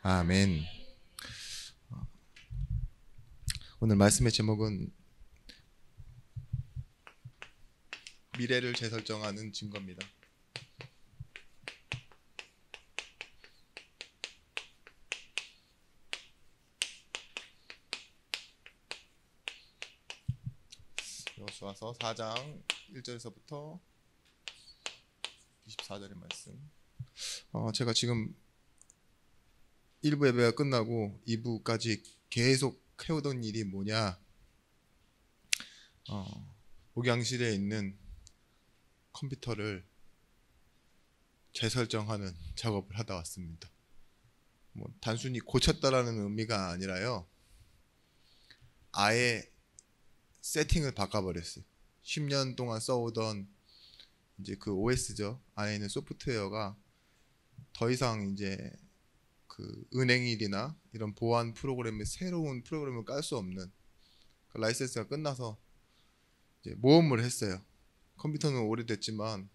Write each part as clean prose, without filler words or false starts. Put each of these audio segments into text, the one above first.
아멘. 오늘 말씀의 제목은 미래를 재설정하는 증거입니다. 여호수아서 4장 1절에서부터 24절의 말씀. 제가 지금 1부 예배가 끝나고 2부까지 계속 해오던 일이 뭐냐, 목양실에 있는 컴퓨터를 재설정하는 작업을 하다 왔습니다. 단순히 고쳤다라는 의미가 아니라요, 아예 세팅을 바꿔버렸어요. 10년 동안 써오던 이제 그 OS죠. 안에 있는 소프트웨어가 더 이상 이제 그 은행일이나 이런 보안 프로그램에 새로운 프로그램을 깔 수 없는 그 라이센스가 끝나서 이제 모험을 했어요. 컴퓨터는 오래됐지만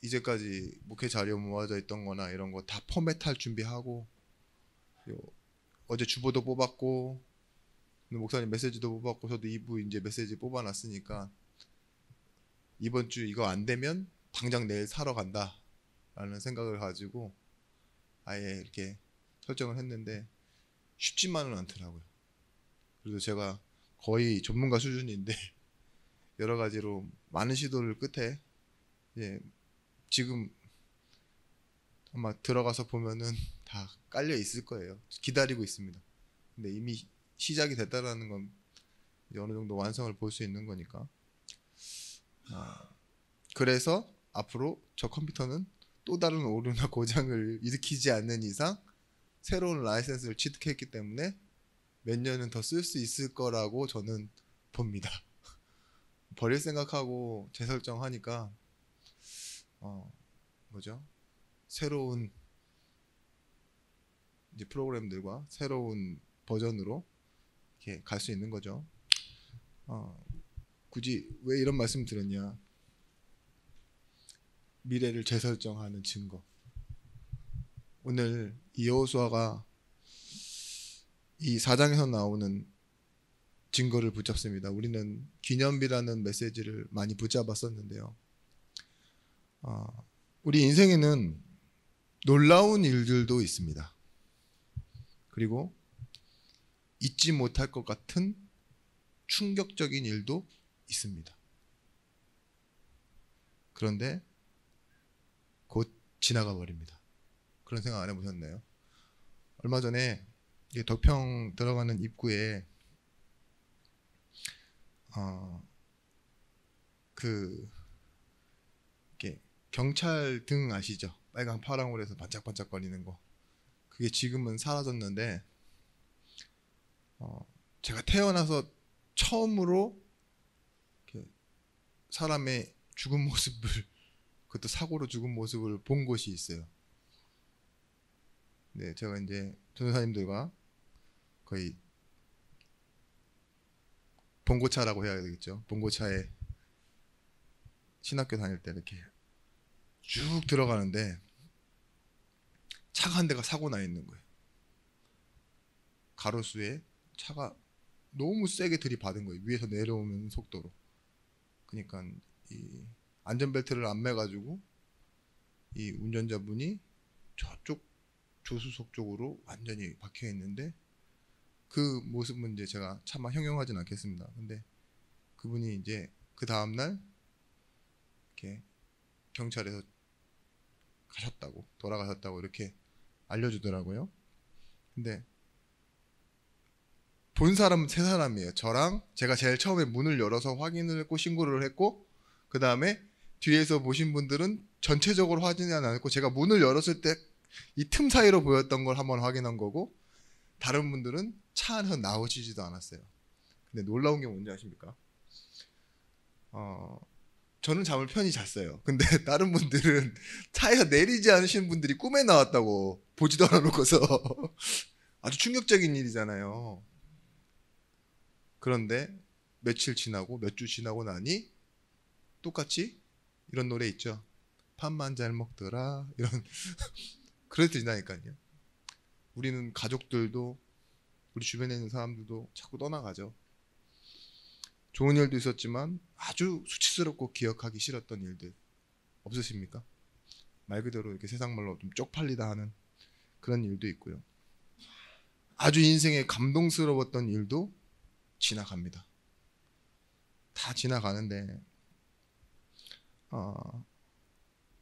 이제까지 목회 자료 모아져 있던 거나 이런 거 다 포맷할 준비하고, 어제 주보도 뽑았고 목사님 메시지도 뽑았고, 저도 2부 이제 메시지 뽑아놨으니까 이번 주 이거 안 되면 당장 내일 사러 간다 라는 생각을 가지고 아예 이렇게 설정을 했는데 쉽지만은 않더라고요. 그래도 제가 거의 전문가 수준인데 여러 가지로 많은 시도를 끝에 지금 아마 들어가서 보면은 다 깔려 있을 거예요. 기다리고 있습니다. 근데 이미 시작이 됐다라는 건 어느 정도 완성을 볼 수 있는 거니까. 그래서 앞으로 저 컴퓨터는 또 다른 오류나 고장을 일으키지 않는 이상 새로운 라이센스를 취득했기 때문에 몇 년은 더 쓸 수 있을 거라고 저는 봅니다. 버릴 생각하고 재설정하니까 새로운 이제 프로그램들과 새로운 버전으로 이렇게 갈 수 있는 거죠. 굳이 왜 이런 말씀 드렸냐? 미래를 재설정하는 증거. 오늘 이 여호수아가 이 4장에서 나오는 증거를 붙잡습니다. 우리는 기념비라는 메시지를 많이 붙잡았었는데요. 우리 인생에는 놀라운 일들도 있습니다. 그리고 잊지 못할 것 같은 충격적인 일도 있습니다. 그런데 곧 지나가 버립니다. 그런 생각 안 해보셨나요? 얼마 전에 덕평 들어가는 입구에 이렇게 경찰 등 아시죠? 빨강 파랑으로 해서 반짝반짝거리는 거. 그게 지금은 사라졌는데 제가 태어나서 처음으로 사람의 죽은 모습을, 그것도 사고로 죽은 모습을 본 곳이 있어요. 네, 제가 이제 전도사님들과 거의 봉고차라고 해야 되겠죠. 봉고차에 신학교 다닐 때 이렇게 쭉 들어가는데 차가 한 대가 사고 나 있는 거예요. 가로수에 차가 너무 세게 들이받은 거예요. 위에서 내려오는 속도로. 그러니까 이 안전벨트를 안 매가지고 이 운전자분이 저쪽 조수석 쪽으로 완전히 박혀 있는데, 그 모습은 이제 제가 차마 형용하진 않겠습니다. 근데 그분이 이제 그 다음날 이렇게 경찰에서 돌아가셨다고 이렇게 알려주더라고요. 근데 본 사람은 세 사람이에요. 저랑 제가 제일 처음에 문을 열어서 확인을 했고 신고를 했고, 그 다음에 뒤에서 보신 분들은 전체적으로 확인이 안 했고, 제가 문을 열었을 때 이 틈 사이로 보였던 걸 한번 확인한 거고, 다른 분들은 차 안에서 나오시지도 않았어요. 근데 놀라운 게 뭔지 아십니까? 저는 잠을 편히 잤어요. 근데 다른 분들은 차에서 내리지 않으신 분들이 꿈에 나왔다고, 보지도 않아놓고서. 아주 충격적인 일이잖아요. 그런데 며칠 지나고 몇 주 지나고 나니 똑같이 이런 노래 있죠. 밥만 잘 먹더라, 이런 그래도 된다니까요. 우리는 가족들도 우리 주변에 있는 사람들도 자꾸 떠나가죠. 좋은 일도 있었지만 아주 수치스럽고 기억하기 싫었던 일들 없으십니까? 말 그대로 이렇게 세상 말로 좀 쪽팔리다 하는 그런 일도 있고요. 아주 인생에 감동스러웠던 일도 지나갑니다. 다 지나가는데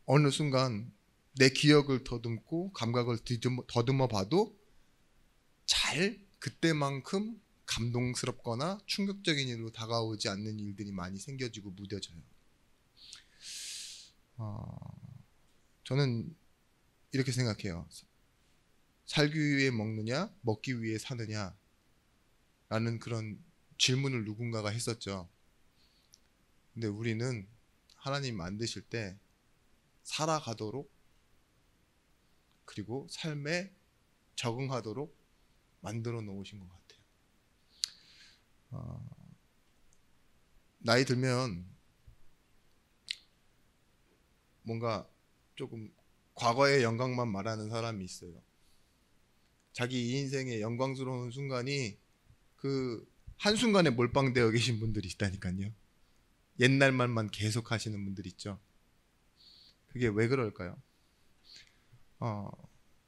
어느 순간 내 기억을 더듬고 감각을 더듬어 봐도 잘 그때만큼 감동스럽거나 충격적인 일로 다가오지 않는 일들이 많이 생겨지고 무뎌져요. 저는 이렇게 생각해요. 살기 위해 먹느냐, 먹기 위해 사느냐 라는 그런 질문을 누군가가 했었죠. 근데 우리는 하나님 만드실 때 살아가도록 그리고 삶에 적응하도록 만들어 놓으신 것 같아요. 나이 들면 뭔가 조금 과거의 영광만 말하는 사람이 있어요. 자기 인생의 영광스러운 순간이 그 한순간에 몰빵되어 계신 분들이 있다니까요. 옛날 말만 계속 하시는 분들 있죠. 그게 왜 그럴까요?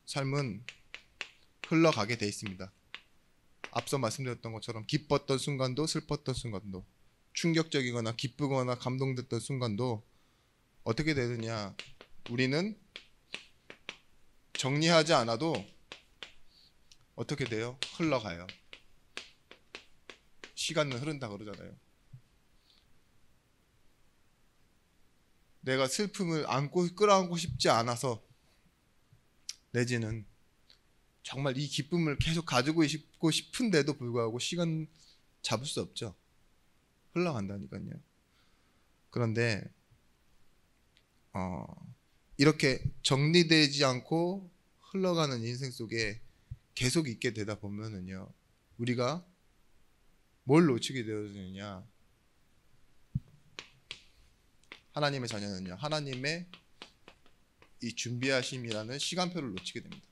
삶은 흘러가게 돼 있습니다. 앞서 말씀드렸던 것처럼 기뻤던 순간도 슬펐던 순간도 충격적이거나 기쁘거나 감동됐던 순간도 어떻게 되느냐, 우리는 정리하지 않아도 어떻게 돼요? 흘러가요. 시간은 흐른다 그러잖아요. 내가 슬픔을 끌어안고 싶지 않아서 내지는 정말 이 기쁨을 계속 가지고 있고 싶은데도 불구하고 시간 잡을 수 없죠. 흘러간다니까요. 그런데 이렇게 정리되지 않고 흘러가는 인생 속에 계속 있게 되다 보면은요, 우리가 뭘 놓치게 되어지느냐, 하나님의 자녀는요, 하나님의 이 준비하심이라는 시간표를 놓치게 됩니다.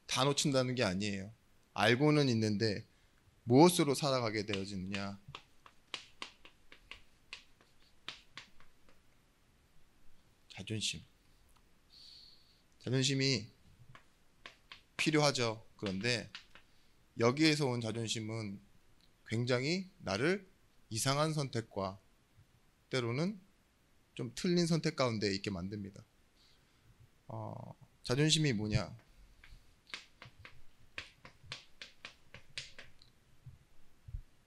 다 놓친다는 게 아니에요. 알고는 있는데 무엇으로 살아가게 되어지느냐, 자존심이 필요하죠. 그런데 여기에서 온 자존심은 굉장히 나를 이상한 선택과 때로는 좀 틀린 선택 가운데 있게 만듭니다. 자존심이 뭐냐?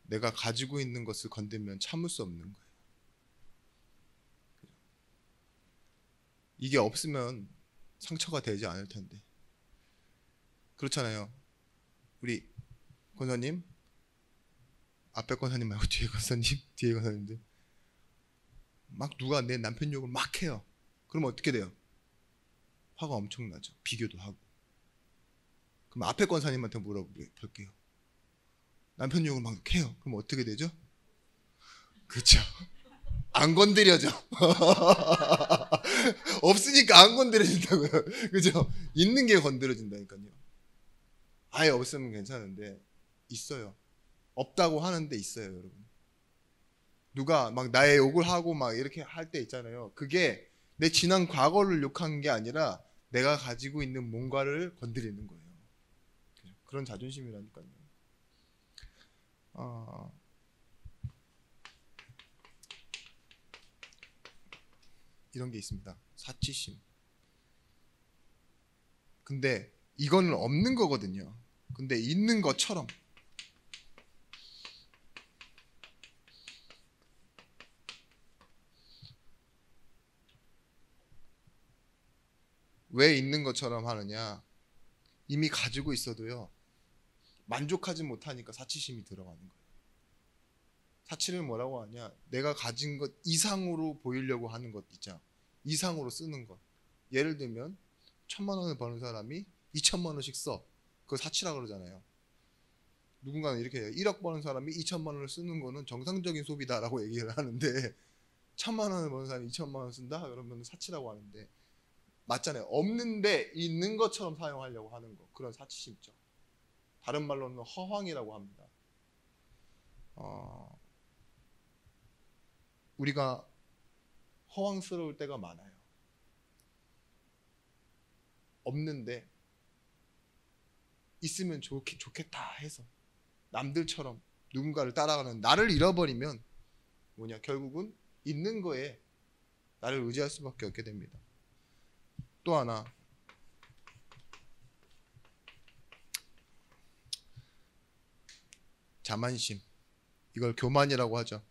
내가 가지고 있는 것을 건들면 참을 수 없는 거예요. 이게 없으면 상처가 되지 않을 텐데. 그렇잖아요. 우리 권사님, 앞에 권사님 말고 뒤에 권사님들 막 누가 내 남편 욕을 막 해요. 그러면 어떻게 돼요? 화가 엄청 나죠. 비교도 하고. 그럼 앞에 권사님한테 물어볼게요. 남편 욕을 막 해요. 그럼 어떻게 되죠? 그렇죠. 안 건드려져. 없으니까 안 건드려진다고요. 그죠? 있는 게 건드려진다니까요. 아예 없으면 괜찮은데 있어요. 없다고 하는데 있어요, 여러분. 누가 막 나의 욕을 하고 막 이렇게 할 때 있잖아요. 그게 내 지난 과거를 욕한 게 아니라 내가 가지고 있는 뭔가를 건드리는 거예요. 그런 자존심이라니까요. 이런 게 있습니다. 사치심. 근데 이거는 없는 거거든요. 근데 있는 것처럼 왜 있는 것처럼 하느냐? 이미 가지고 있어도요, 만족하지 못하니까 사치심이 들어가는 거예요. 사치를 뭐라고 하냐? 내가 가진 것 이상으로 보이려고 하는 것 있죠. 이상으로 쓰는 것. 예를 들면 1,000만 원을 버는 사람이 2,000만 원씩 써. 그걸 사치라 그러잖아요. 누군가는 이렇게 해요. 1억 버는 사람이 2,000만 원을 쓰는 거는 정상적인 소비다라고 얘기를 하는데 1,000만 원을 버는 사람이 2천만 원 쓴다? 그러면 사치라고 하는데 맞잖아요. 없는데 있는 것처럼 사용하려고 하는 거, 그런 사치심죠. 다른 말로는 허황이라고 합니다. 우리가 허황스러울 때가 많아요. 없는데 있으면 좋겠다 해서 남들처럼 누군가를 따라가는 나를 잃어버리면 뭐냐, 결국은 있는 거에 나를 의지할 수밖에 없게 됩니다. 또 하나, 자만심. 이걸 교만이라고 하죠.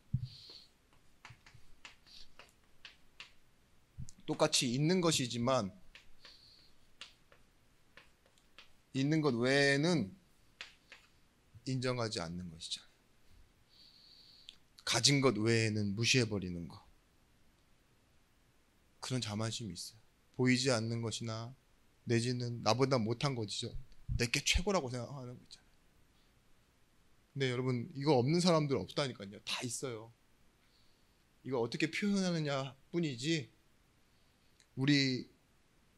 똑같이 있는 것이지만 있는 것 외에는 인정하지 않는 것이죠. 가진 것 외에는 무시해버리는 것. 그런 자만심이 있어요. 보이지 않는 것이나 내지는 나보다 못한 것이죠. 내게 최고라고 생각하는 거 있잖아요. 근데 여러분, 이거 없는 사람들 없다니까요. 다 있어요. 이거 어떻게 표현하느냐 뿐이지 우리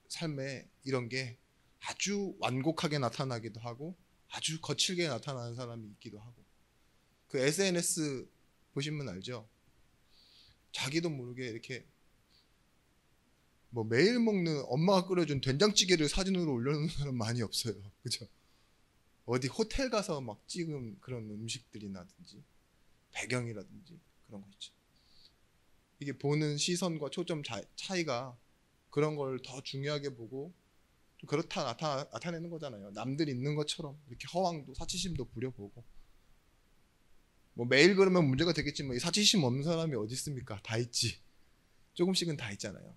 삶에 이런 게 아주 완곡하게 나타나기도 하고 아주 거칠게 나타나는 사람이 있기도 하고. 그 SNS 보시면 알죠? 자기도 모르게 이렇게 뭐 매일 먹는 엄마가 끓여준 된장찌개를 사진으로 올려놓는 사람 많이 없어요. 그죠? 어디 호텔 가서 막 찍은 그런 음식들이라든지 배경이라든지 그런 거 있죠. 이게 보는 시선과 초점 차이가 그런 걸 더 중요하게 보고 좀 그렇다 나타내는 거잖아요. 남들 있는 것처럼 이렇게 허황도 사치심도 부려보고. 뭐 매일 그러면 문제가 되겠지만 이 사치심 없는 사람이 어디 있습니까? 다 있지. 조금씩은 다 있잖아요.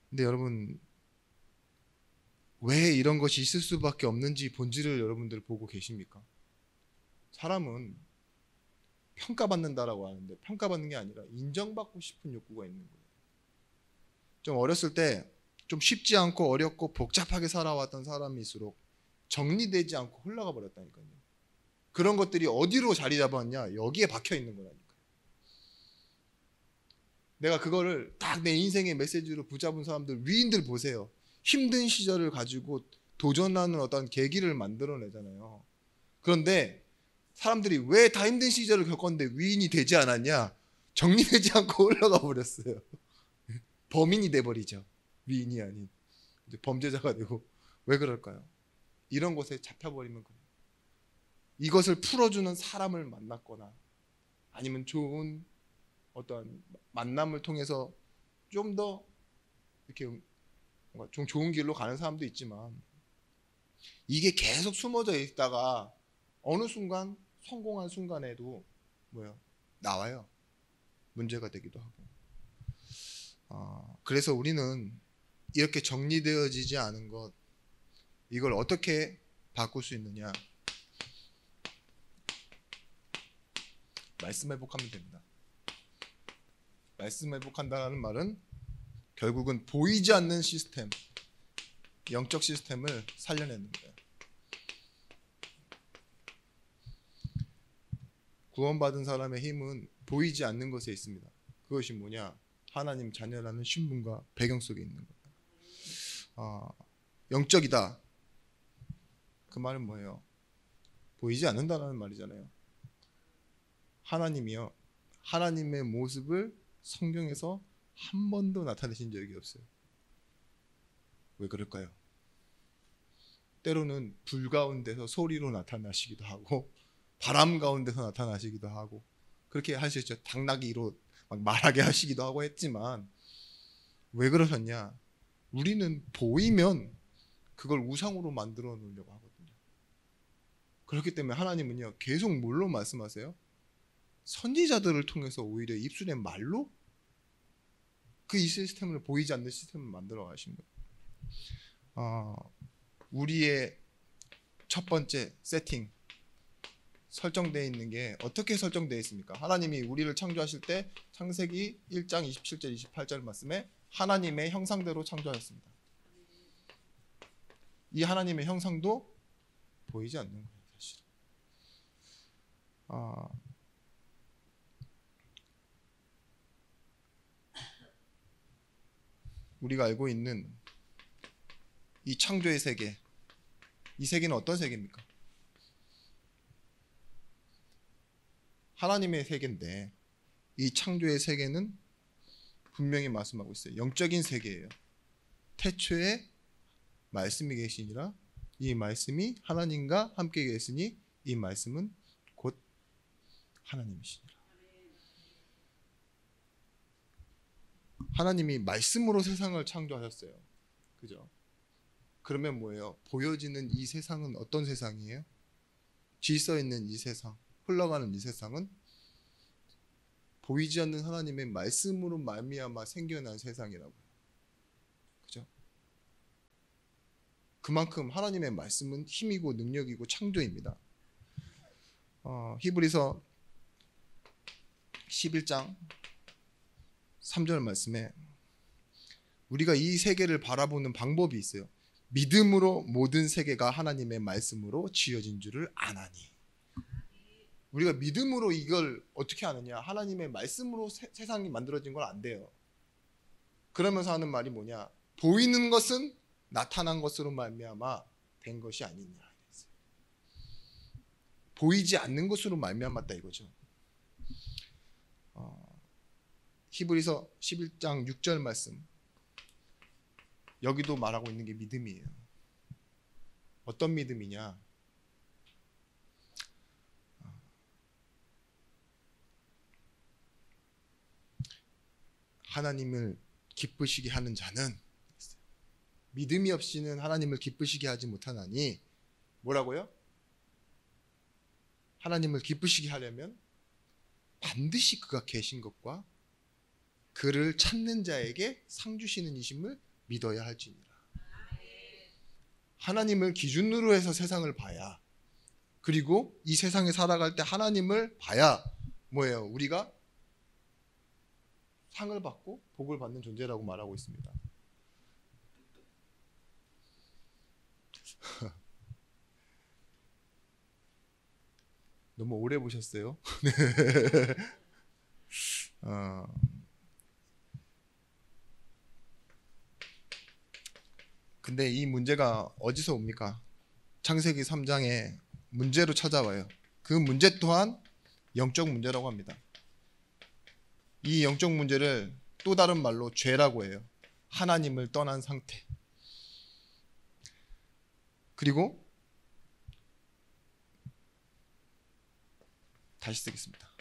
근데 여러분, 왜 이런 것이 있을 수밖에 없는지 본질을 여러분들 보고 계십니까? 사람은 평가받는다라고 하는데 평가받는 게 아니라 인정받고 싶은 욕구가 있는 거예요. 좀 어렸을 때 좀 쉽지 않고 어렵고 복잡하게 살아왔던 사람일수록 정리되지 않고 흘러가 버렸다니까요. 그런 것들이 어디로 자리 잡았냐? 여기에 박혀 있는 거라니까요. 내가 그거를 딱 내 인생의 메시지로 붙잡은 사람들, 위인들 보세요. 힘든 시절을 가지고 도전하는 어떤 계기를 만들어내잖아요. 그런데 사람들이 왜 다 힘든 시절을 겪었는데 위인이 되지 않았냐? 정리되지 않고 올라가 버렸어요. 범인이 돼버리죠. 위인이 아닌 이제 범죄자가 되고. 왜 그럴까요? 이런 곳에 잡혀버리면 그래요. 이것을 풀어주는 사람을 만났거나 아니면 좋은 어떤 만남을 통해서 좀 더 이렇게 뭔가 좀 좋은 길로 가는 사람도 있지만 이게 계속 숨어져 있다가 어느 순간 성공한 순간에도 뭐예요? 나와요. 문제가 되기도 하고. 그래서 우리는 이렇게 정리되어지지 않은 것, 이걸 어떻게 바꿀 수 있느냐? 말씀 회복하면 됩니다. 말씀 회복한다는 말은 결국은 보이지 않는 시스템, 영적 시스템을 살려내는 거예요. 구원받은 사람의 힘은 보이지 않는 것에 있습니다. 그것이 뭐냐? 하나님 자녀라는 신분과 배경 속에 있는 거예요. 영적이다. 그 말은 뭐예요? 보이지 않는다는 말이잖아요. 하나님이요, 하나님의 모습을 성경에서 한 번도 나타내신 적이 없어요. 왜 그럴까요? 때로는 불 가운데서 소리로 나타나시기도 하고 바람 가운데서 나타나시기도 하고 그렇게 하시죠. 당나귀로 막 말하게 하시기도 하고 했지만 왜 그러셨냐? 우리는 보이면 그걸 우상으로 만들어 놓으려고 하거든요. 그렇기 때문에 하나님은요, 계속 뭘로 말씀하세요? 선지자들을 통해서 오히려 입술의 말로 그 이 시스템을, 보이지 않는 시스템을 만들어 가신 거예요. 우리의 첫 번째 세팅, 설정되어 있는 게 어떻게 설정되어 있습니까? 하나님이 우리를 창조하실 때 창세기 1장 27절 28절 말씀에 하나님의 형상대로 창조하였습니다. 이 하나님의 형상도 보이지 않는 거예요, 사실. 우리가 알고 있는 이 창조의 세계, 이 세계는 어떤 세계입니까? 하나님의 세계인데 이 창조의 세계는 분명히 말씀하고 있어요. 영적인 세계예요. 태초에 말씀이 계시니라 이 말씀이 하나님과 함께 계시니 이 말씀은 곧 하나님이시니라. 하나님이 말씀으로 세상을 창조하셨어요. 그죠? 그러면 뭐예요? 보여지는 이 세상은 어떤 세상이에요? 질서 있는 이 세상, 흘러가는 이 세상은 보이지 않는 하나님의 말씀으로 말미암아 생겨난 세상이라고요. 그죠? 그만큼 하나님의 말씀은 힘이고 능력이고 창조입니다. 히브리서 11장 3절 말씀에 우리가 이 세계를 바라보는 방법이 있어요. 믿음으로 모든 세계가 하나님의 말씀으로 지어진 줄을 아나니. 우리가 믿음으로 이걸 어떻게 아느냐? 하나님의 말씀으로 세상이 만들어진 건 안 돼요. 그러면서 하는 말이 뭐냐? 보이는 것은 나타난 것으로 말미암아 된 것이 아니냐. 보이지 않는 것으로 말미암았다 이거죠. 히브리서 11장 6절 말씀. 여기도 말하고 있는 게 믿음이에요. 어떤 믿음이냐? 하나님을 기쁘시게 하는 자는 믿음이 없이는 하나님을 기쁘시게 하지 못하나니 뭐라고요? 하나님을 기쁘시게 하려면 반드시 그가 계신 것과 그를 찾는 자에게 상 주시는 이심을 믿어야 할지니라. 하나님을 기준으로 해서 세상을 봐야, 그리고 이 세상에 살아갈 때 하나님을 봐야 뭐예요? 우리가 상을 받고 복을 받는 존재라고 말하고 있습니다. 너무 오래 보셨어요? 근데 이 문제가 어디서 옵니까? 창세기 3장에 문제로 찾아와요. 그 문제 또한 영적 문제라고 합니다. 이 영적 문제를 또 다른 말로 죄라고 해요. 하나님을 떠난 상태. 그리고 다시 쓰겠습니다.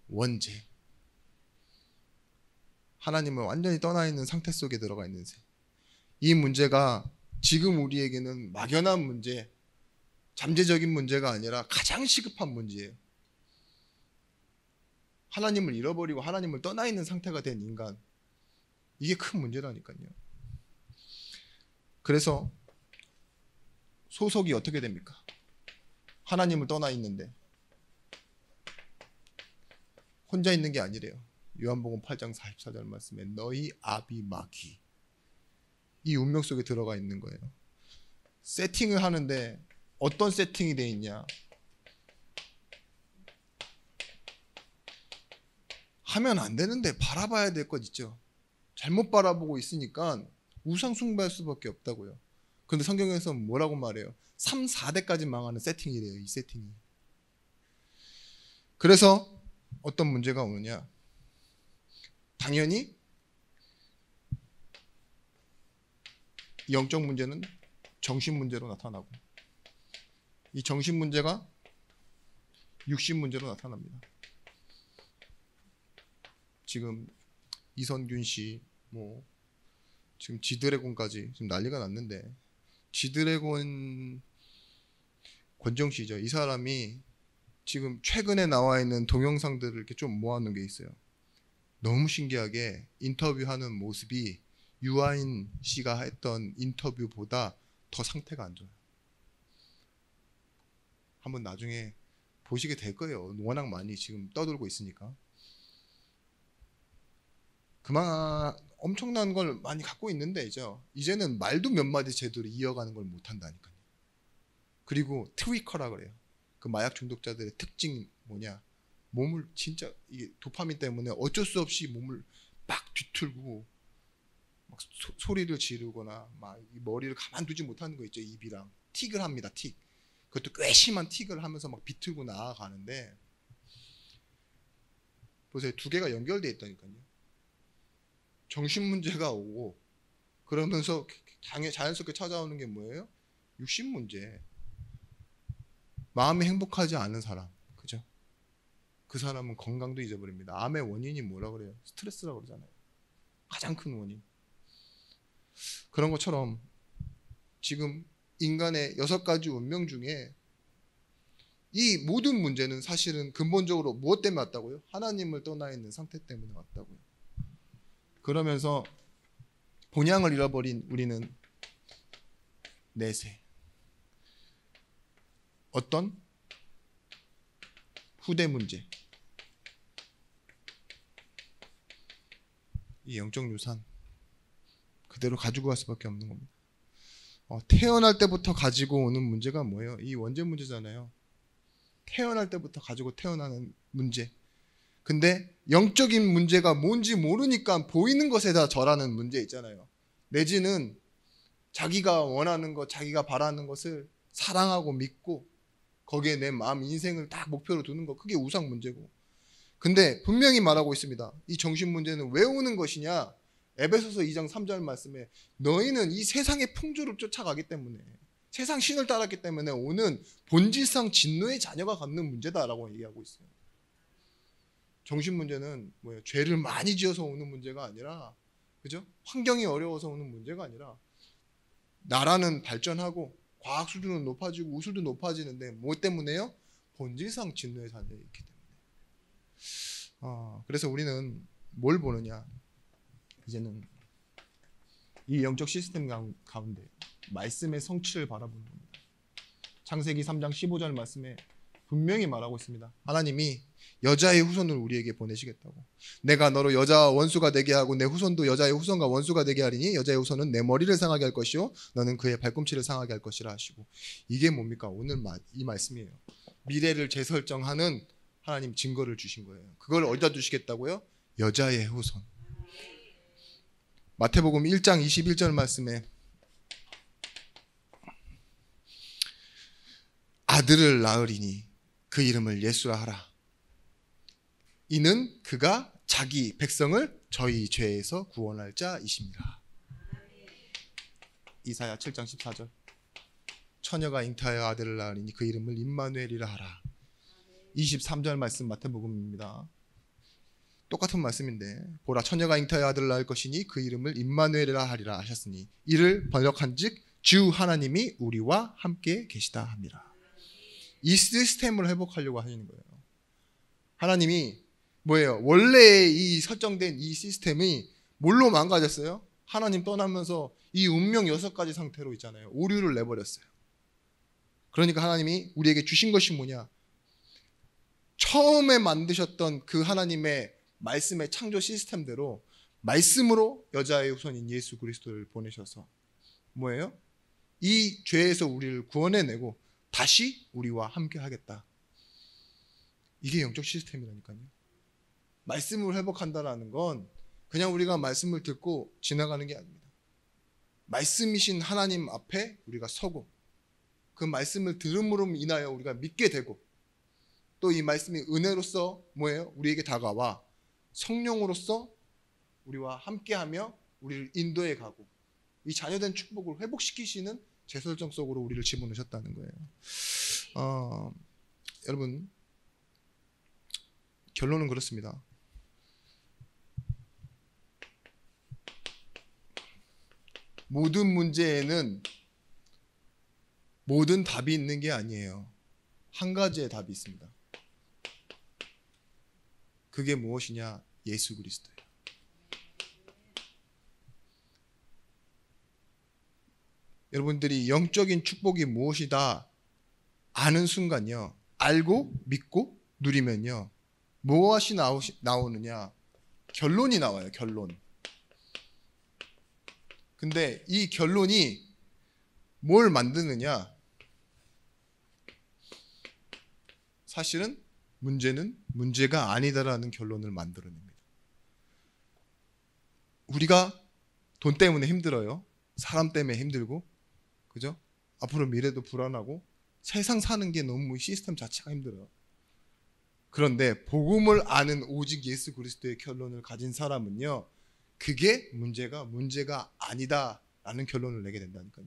원죄. 하나님을 완전히 떠나 있는 상태 속에 들어가 있는 새. 이 문제가 지금 우리에게는 막연한 문제, 잠재적인 문제가 아니라 가장 시급한 문제예요. 하나님을 잃어버리고 하나님을 떠나 있는 상태가 된 인간, 이게 큰 문제라니까요. 그래서 소속이 어떻게 됩니까? 하나님을 떠나 있는데 혼자 있는 게 아니래요. 요한복음 8장 44절 말씀에 너희 아비 마귀, 이 운명 속에 들어가 있는 거예요. 세팅을 하는데 어떤 세팅이 돼 있냐? 하면 안 되는데 바라봐야 될 것 있죠. 잘못 바라보고 있으니까 우상 숭배할 수밖에 없다고요. 그런데 성경에서 뭐라고 말해요? 3, 4대까지 망하는 세팅이래요. 이 세팅이. 그래서 어떤 문제가 오느냐? 당연히 영적 문제는 정신 문제로 나타나고, 이 정신 문제가 육신 문제로 나타납니다. 지금 이선균 씨, 지금 지드래곤까지 지금 난리가 났는데, 지드래곤 권정 씨죠. 이 사람이 지금 최근에 나와 있는 동영상들을 이렇게 좀 모아놓은 게 있어요. 너무 신기하게 인터뷰하는 모습이 유아인 씨가 했던 인터뷰보다 더 상태가 안 좋아요. 한번 나중에 보시게 될 거예요. 워낙 많이 지금 떠돌고 있으니까. 그만 엄청난 걸 많이 갖고 있는데 이제는 말도 몇 마디 제대로 이어가는 걸 못한다니까요. 그리고 트위커라 그래요. 그 마약 중독자들의 특징이 뭐냐? 몸을 진짜 이게 도파민 때문에 어쩔 수 없이 몸을 막 뒤틀고 막 소리를 지르거나 막 이 머리를 가만두지 못하는 거 있죠. 입이랑 틱을 합니다. 틱. 그것도 꽤 심한 틱을 하면서 막 비틀고 나아가는데 보세요. 두 개가 연결되어 있다니까요. 정신 문제가 오고 그러면서 자연스럽게 찾아오는 게 뭐예요? 육신 문제. 마음이 행복하지 않은 사람, 그죠? 그 사람은 건강도 잊어버립니다. 암의 원인이 뭐라 그래요? 스트레스라고 그러잖아요. 가장 큰 원인. 그런 것처럼 지금 인간의 6가지 운명 중에 이 모든 문제는 사실은 근본적으로 무엇 때문에 왔다고요? 하나님을 떠나 있는 상태 때문에 왔다고요. 그러면서 본향을 잃어버린 우리는 내세. 어떤 후대 문제. 이 영적 유산 그대로 가지고 갈 수밖에 없는 겁니다. 태어날 때부터 가지고 오는 문제가 뭐예요? 이 원죄 문제잖아요. 태어날 때부터 가지고 태어나는 문제. 근데 영적인 문제가 뭔지 모르니까 보이는 것에다 절하는 문제 있잖아요. 내지는 자기가 원하는 것, 자기가 바라는 것을 사랑하고 믿고 거기에 내 마음, 인생을 딱 목표로 두는 거, 그게 우상 문제고. 근데 분명히 말하고 있습니다. 이 정신 문제는 왜 오는 것이냐? 에베소서 2장 3절 말씀에 너희는 이 세상의 풍조를 쫓아가기 때문에, 세상 신을 따랐기 때문에 오는 본질상 진노의 자녀가 갖는 문제다라고 얘기하고 있어요. 정신 문제는 뭐예요? 죄를 많이 지어서 오는 문제가 아니라, 그죠? 환경이 어려워서 오는 문제가 아니라, 나라는 발전하고 과학 수준은 높아지고 우술도 높아지는데 뭐 때문에요? 본질상 진노의 자녀가 있기 때문에. 그래서 우리는 뭘 보느냐? 이제는 이 영적 시스템 가운데 말씀의 성취를 바라보는 겁니다. 창세기 3장 15절 말씀에 분명히 말하고 있습니다. 하나님이 여자의 후손을 우리에게 보내시겠다고. 내가 너로 여자와 원수가 되게 하고 내 후손도 여자의 후손과 원수가 되게 하리니 여자의 후손은 내 머리를 상하게 할 것이요 너는 그의 발꿈치를 상하게 할 것이라 하시고. 이게 뭡니까? 오늘 이 말씀이에요. 미래를 재설정하는 하나님 증거를 주신 거예요. 그걸 어디다 두시겠다고요? 여자의 후손. 마태복음 1장 21절 말씀에 아들을 낳으리니 그 이름을 예수라 하라. 이는 그가 자기 백성을 저희 죄에서 구원할 자이십니다. 이사야 7장 14절. 처녀가 잉태하여 아들을 낳으리니 그 이름을 임마누엘이라 하라. 23절 말씀 마태복음입니다. 똑같은 말씀인데 보라 처녀가 잉태하여 아들을 낳을 것이니 그 이름을 임마누엘이라 하리라 하셨으니 이를 번역한즉 주 하나님이 우리와 함께 계시다 합니다. 이 시스템을 회복하려고 하시는 거예요. 하나님이 뭐예요? 원래 이 설정된 이 시스템이 뭘로 망가졌어요? 하나님 떠나면서 이 운명 6가지 상태로 있잖아요. 오류를 내버렸어요. 그러니까 하나님이 우리에게 주신 것이 뭐냐? 처음에 만드셨던 그 하나님의 말씀의 창조 시스템대로 말씀으로 여자의 후손인 예수 그리스도를 보내셔서 뭐예요? 이 죄에서 우리를 구원해내고 다시 우리와 함께 하겠다. 이게 영적 시스템이라니까요. 말씀을 회복한다라는 건 그냥 우리가 말씀을 듣고 지나가는 게 아닙니다. 말씀이신 하나님 앞에 우리가 서고 그 말씀을 들음으로 인하여 우리가 믿게 되고 또 이 말씀이 은혜로서 뭐예요? 우리에게 다가와 성령으로서 우리와 함께하며 우리를 인도해 가고 이 자녀된 축복을 회복시키시는 재설정 속으로 우리를 집어넣으셨다는 거예요. 여러분 결론은 그렇습니다. 모든 문제에는 모든 답이 있는 게 아니에요. 한 가지의 답이 있습니다. 그게 무엇이냐? 예수 그리스도예요. 여러분들이 영적인 축복이 무엇이다 아는 순간요, 알고 믿고 누리면요, 무엇이 나오느냐? 결론이 나와요. 결론. 근데 이 결론이 뭘 만드느냐? 사실은 문제는 문제가 아니다라는 결론을 만들어냅니다. 우리가 돈 때문에 힘들어요. 사람 때문에 힘들고, 그죠? 앞으로 미래도 불안하고 세상 사는 게 너무 시스템 자체가 힘들어요. 그런데 복음을 아는 오직 예수 그리스도의 결론을 가진 사람은요, 그게 문제가 아니다라는 결론을 내게 된다니까요.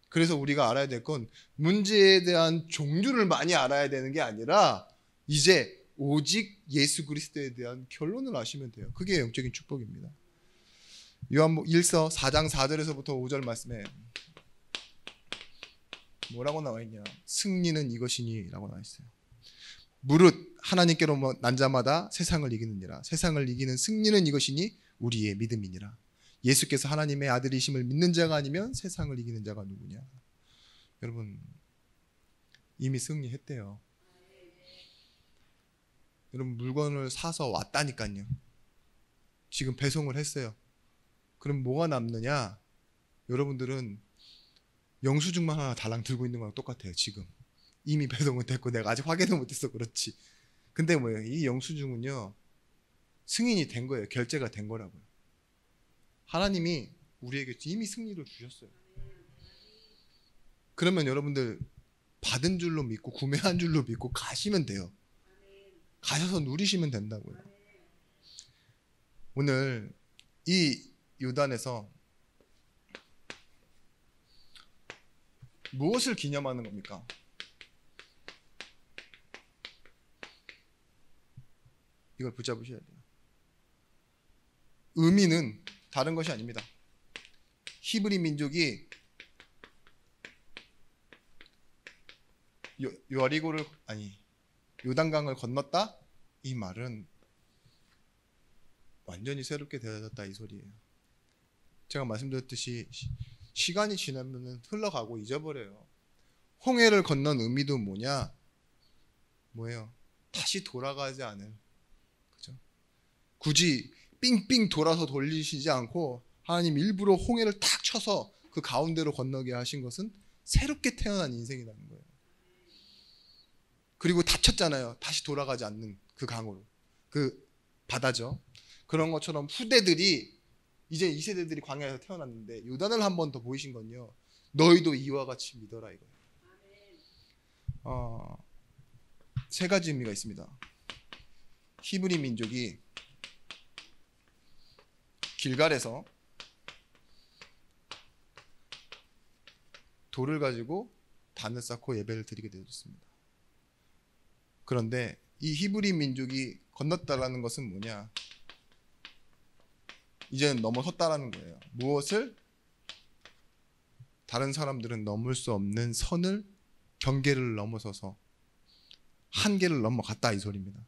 그래서 우리가 알아야 될 건 문제에 대한 종류를 많이 알아야 되는 게 아니라 이제 오직 예수 그리스도에 대한 결론을 아시면 돼요. 그게 영적인 축복입니다. 요한복음 1서 4장 4절에서부터 5절 말씀에 뭐라고 나와 있냐? 승리는 이것이니 라고 나와 있어요. 무릇 하나님께로 난 자마다 세상을 이기느니라. 세상을 이기는 승리는 이것이니 우리의 믿음이니라. 예수께서 하나님의 아들이심을 믿는 자가 아니면 세상을 이기는 자가 누구냐? 여러분, 이미 승리했대요. 여러분, 물건을 사서 왔다니까요. 지금 배송을 했어요. 그럼 뭐가 남느냐? 여러분들은 영수증만 하나 달랑 들고 있는 거랑 똑같아요. 지금 이미 배송은 됐고 내가 아직 확인을 못해서 그렇지. 근데 뭐예요? 이 영수증은요, 승인이 된 거예요. 결제가 된 거라고요. 하나님이 우리에게 이미 승리를 주셨어요. 그러면 여러분들 받은 줄로 믿고 구매한 줄로 믿고 가시면 돼요. 가셔서 누리시면 된다고요. 오늘 이 요단에서 무엇을 기념하는 겁니까? 이걸 붙잡으셔야 돼요. 의미는 다른 것이 아닙니다. 히브리 민족이 요단강을 건넜다? 이 말은 완전히 새롭게 되어졌다 이 소리예요. 제가 말씀드렸듯이 시간이 지나면 흘러가고 잊어버려요. 홍해를 건넌 의미도 뭐예요? 다시 돌아가지 않을, 그죠? 굳이 삥삥 돌아서 돌리시지 않고 하나님 일부러 홍해를 탁 쳐서 그 가운데로 건너게 하신 것은 새롭게 태어난 인생이라는 거예요. 그리고 다쳤잖아요. 다시 돌아가지 않는 그 강으로, 그 바다죠. 그런 것처럼 후대들이 이제 이 세대들이 광야에서 태어났는데 요단을 한 번 더 보이신 건요, 너희도 이와 같이 믿어라 이거예요. 세 가지 의미가 있습니다. 히브리 민족이 길갈에서 돌을 가지고 단을 쌓고 예배를 드리게 되었습니다. 그런데 이 히브리 민족이 건넜다라는 것은 뭐냐? 이제는 넘어섰다라는 거예요. 무엇을? 다른 사람들은 넘을 수 없는 선을, 경계를 넘어서서 한계를 넘어갔다 이 소리입니다.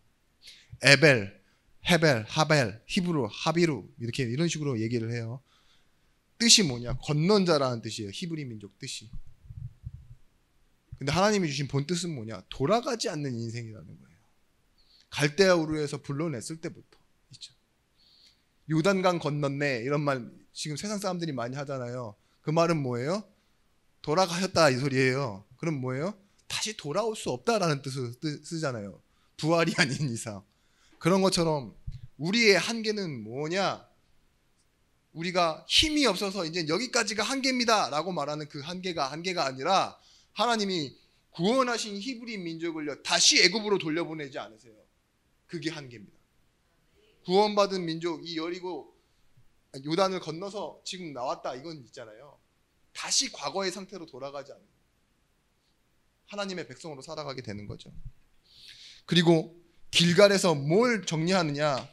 에벨, 헤벨, 하벨, 히브루, 하비루 이렇게 이런 식으로 얘기를 해요. 뜻이 뭐냐? 건넌 자라는 뜻이에요. 히브리 민족 뜻이. 근데 하나님이 주신 본 뜻은 뭐냐? 돌아가지 않는 인생이라는 거예요. 갈대아 우르에서 불러냈을 때부터 있죠. 요단강 건넜네 이런 말 지금 세상 사람들이 많이 하잖아요. 그 말은 뭐예요? 돌아가셨다 이 소리예요. 그럼 뭐예요? 다시 돌아올 수 없다라는 뜻을 쓰잖아요. 부활이 아닌 이상. 그런 것처럼 우리의 한계는 뭐냐? 우리가 힘이 없어서 이제 여기까지가 한계입니다 라고 말하는 그 한계가 아니라 하나님이 구원하신 히브리 민족을요 다시 애굽으로 돌려보내지 않으세요. 그게 한계입니다. 구원받은 민족, 이 여리고 요단을 건너서 지금 나왔다 이건 있잖아요. 다시 과거의 상태로 돌아가지 않는 하나님의 백성으로 살아가게 되는 거죠. 그리고 길갈에서 뭘 정리하느냐?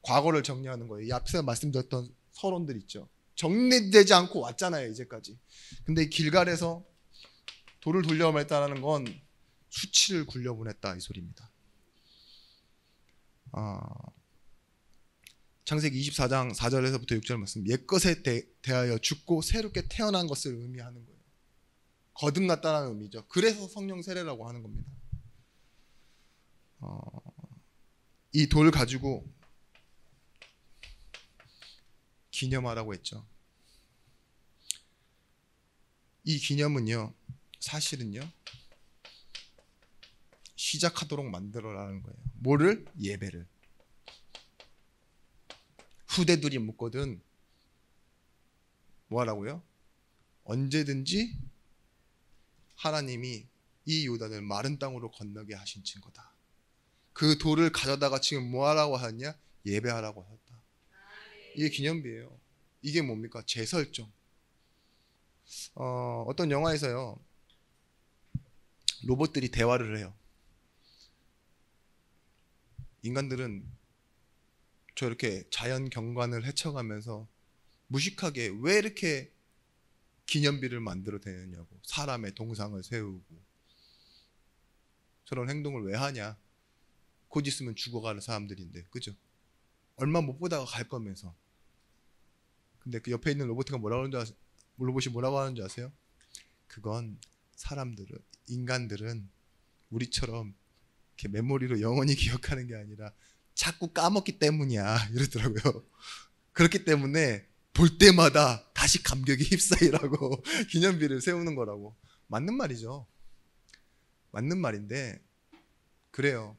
과거를 정리하는 거예요. 이 앞서 말씀드렸던 서론들 있죠. 정리되지 않고 왔잖아요 이제까지. 근데 길갈에서 돌을 돌려보냈다는 건 수치를 굴려보냈다 이 소리입니다. 창세기 24장 4절에서부터 6절 말씀, 옛것에 대하여 죽고 새롭게 태어난 것을 의미하는 거예요. 거듭났다는 의미죠. 그래서 성령 세례라고 하는 겁니다. 이 돌 가지고 기념하라고 했죠. 이 기념은요 사실은요 시작하도록 만들어라는 거예요. 뭐를? 예배를. 후대들이 묻거든 뭐 하라고요? 언제든지 하나님이 이 요단을 마른 땅으로 건너게 하신 증거다. 그 돌을 가져다가 지금 뭐 하라고 하냐? 예배하라고 하셨다. 이게 기념비예요. 이게 뭡니까? 재설정. 어떤 영화에서요, 로봇들이 대화를 해요. 인간들은 저렇게 자연 경관을 헤쳐가면서 무식하게 왜 이렇게 기념비를 만들어 대느냐고. 사람의 동상을 세우고 저런 행동을 왜 하냐. 곧 있으면 죽어가는 사람들인데, 그죠? 얼마 못 보다가 갈 거면서. 근데 그 옆에 있는 로봇이 뭐라고 하는지 아세요? 그건 사람들은, 인간들은 우리처럼 이렇게 메모리로 영원히 기억하는 게 아니라 자꾸 까먹기 때문이야 이러더라고요. 그렇기 때문에 볼 때마다 다시 감격이 휩싸이라고 기념비를 세우는 거라고. 맞는 말이죠. 맞는 말인데, 그래요.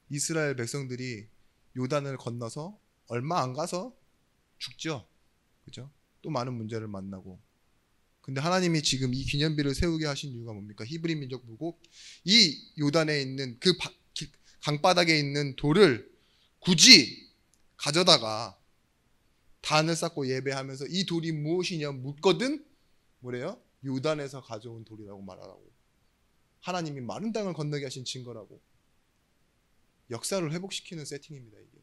이스라엘 백성들이 요단을 건너서 얼마 안 가서 죽죠. 그죠? 또 많은 문제를 만나고. 근데 하나님이 지금 이 기념비를 세우게 하신 이유가 뭡니까? 히브리 민족 보고 이 요단에 있는 그 강바닥에 있는 돌을 굳이 가져다가 단을 쌓고 예배하면서 이 돌이 무엇이냐 묻거든 뭐래요? 요단에서 가져온 돌이라고 말하라고. 하나님이 마른 땅을 건너게 하신 증거라고. 역사를 회복시키는 세팅입니다. 이게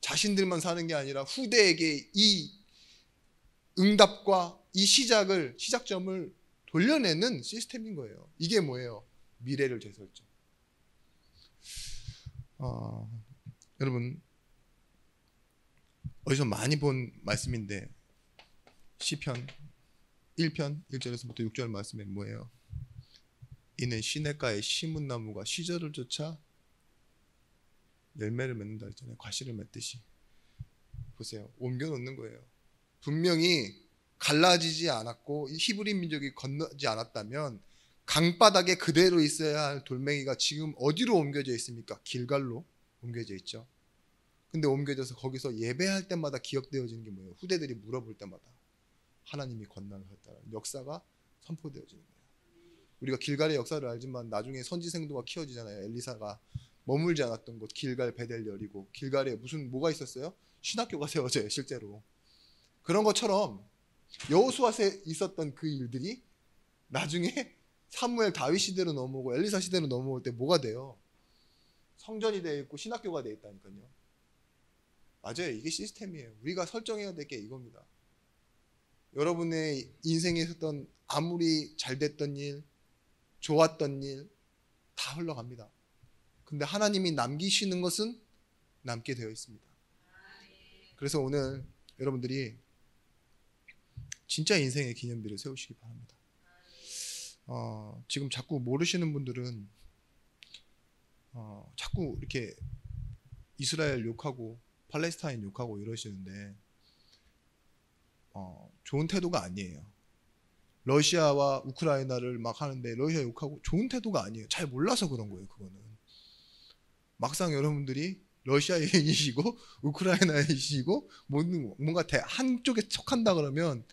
자신들만 사는 게 아니라 후대에게 이 응답과 이 시작점을 돌려내는 시스템인 거예요. 이게 뭐예요? 미래를 재설정. 여러분 어디서 많이 본 말씀인데 시편 1편 1절에서부터 6절 말씀에 뭐예요? 이는 시냇가에 심은 나무가 시절을 쫓아 열매를 맺는다 했잖아요. 과실을 맺듯이. 보세요. 옮겨 놓는 거예요. 분명히 갈라지지 않았고 히브리 민족이 건너지 않았다면 강바닥에 그대로 있어야 할 돌멩이가 지금 어디로 옮겨져 있습니까? 길갈로 옮겨져 있죠. 근데 옮겨져서 거기서 예배할 때마다 기억되어지는 게 뭐예요? 후대들이 물어볼 때마다 하나님이 건너셨다는 역사가 선포되어지는 거예요. 우리가 길갈의 역사를 알지만 나중에 선지생도가 키워지잖아요. 엘리사가 머물지 않았던 곳 길갈 베델 여리고, 길갈에 뭐가 있었어요? 신학교가 세워져요. 실제로. 그런 것처럼 여호수아에 있었던 그 일들이 나중에 사무엘 다윗 시대로 넘어오고 엘리사 시대로 넘어올 때 뭐가 돼요? 성전이 되어 있고 신학교가 되어 있다니까요. 맞아요. 이게 시스템이에요. 우리가 설정해야 될 게 이겁니다. 여러분의 인생에 있었던 아무리 잘 됐던 일, 좋았던 일 다 흘러갑니다. 근데 하나님이 남기시는 것은 남게 되어 있습니다. 그래서 오늘 여러분들이 진짜 인생의 기념비를 세우시기 바랍니다. 지금 자꾸 모르시는 분들은 자꾸 이렇게 이스라엘 욕하고 팔레스타인 욕하고 이러시는데 좋은 태도가 아니에요. 러시아와 우크라이나를 막 하는데 러시아 욕하고 좋은 태도가 아니에요. 잘 몰라서 그런 거예요. 그거는 막상 여러분들이 러시아인이시고 우크라이나인이시고 뭔가 한쪽에 속한다 그러면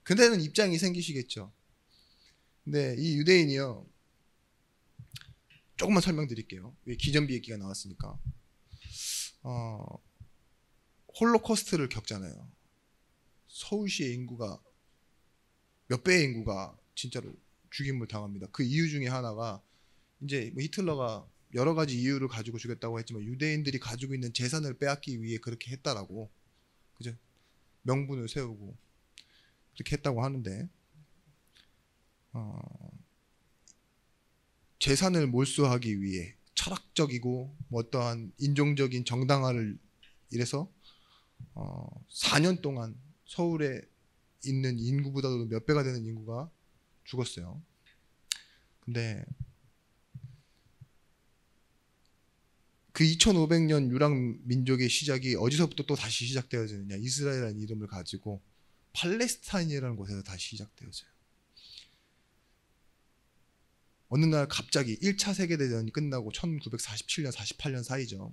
그때는 입장이 생기시겠죠. 근데 이 유대인이요, 조금만 설명드릴게요. 왜 기념비 얘기가 나왔으니까. 홀로코스트를 겪잖아요. 서울시의 인구가 몇 배의 인구가 진짜로 죽임을 당합니다. 그 이유 중에 하나가 이제 히틀러가 여러 가지 이유를 가지고 죽였다고 했지만 유대인들이 가지고 있는 재산을 빼앗기 위해 그렇게 했다라고, 그죠? 명분을 세우고 그렇게 했다고 하는데 재산을 몰수하기 위해 철학적이고 어떠한 인종적인 정당화를 이래서 4년 동안 서울에 있는 인구보다도 몇 배가 되는 인구가 죽었어요. 근데 그 2500년 유랑 민족의 시작이 어디서부터 또 다시 시작되어지느냐? 이스라엘이라는 이름을 가지고 팔레스타인이라는 곳에서 다시 시작되어져요. 어느 날 갑자기 1차 세계대전이 끝나고 1947년, 48년 사이죠.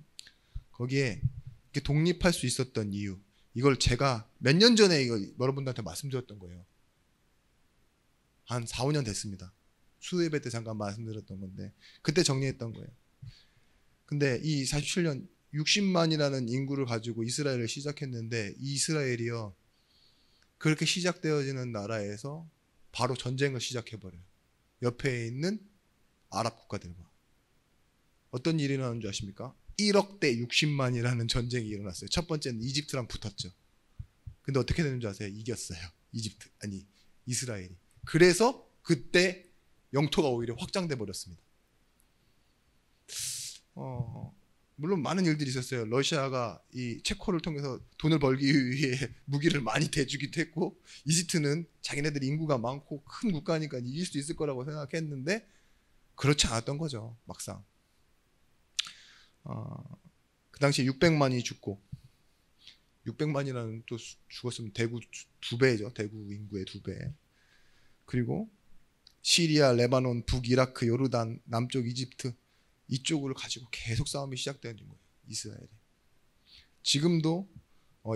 거기에 이렇게 독립할 수 있었던 이유, 이걸 제가 몇 년 전에 이거 여러분들한테 말씀드렸던 거예요. 한 4, 5년 됐습니다. 수요예배 때 잠깐 말씀드렸던 건데 그때 정리했던 거예요. 근데 이 47년 60만이라는 인구를 가지고 이스라엘을 시작했는데 이 이스라엘이요, 그렇게 시작되어지는 나라에서 바로 전쟁을 시작해버려요. 옆에 있는 아랍 국가들과. 어떤 일이 일어나는 줄 아십니까? 1억 대 60만이라는 전쟁이 일어났어요. 첫 번째는 이집트랑 붙었죠. 근데 어떻게 되는 줄 아세요? 이겼어요. 이스라엘이. 그래서 그때 영토가 오히려 확장돼 버렸습니다. 물론 많은 일들이 있었어요. 러시아가 이 체코를 통해서 돈을 벌기 위해 무기를 많이 대주기도 했고, 이집트는 자기네들 인구가 많고 큰 국가니까 이길 수 있을 거라고 생각했는데 그렇지 않았던 거죠. 막상. 그 당시에 600만이 죽고, 600만이라는 또 죽었으면 대구 2배죠. 대구 인구의 2배. 그리고 시리아, 레바논, 북이라크, 요르단, 남쪽 이집트 이쪽을 가지고 계속 싸움이 시작되는 거예요. 이스라엘이. 지금도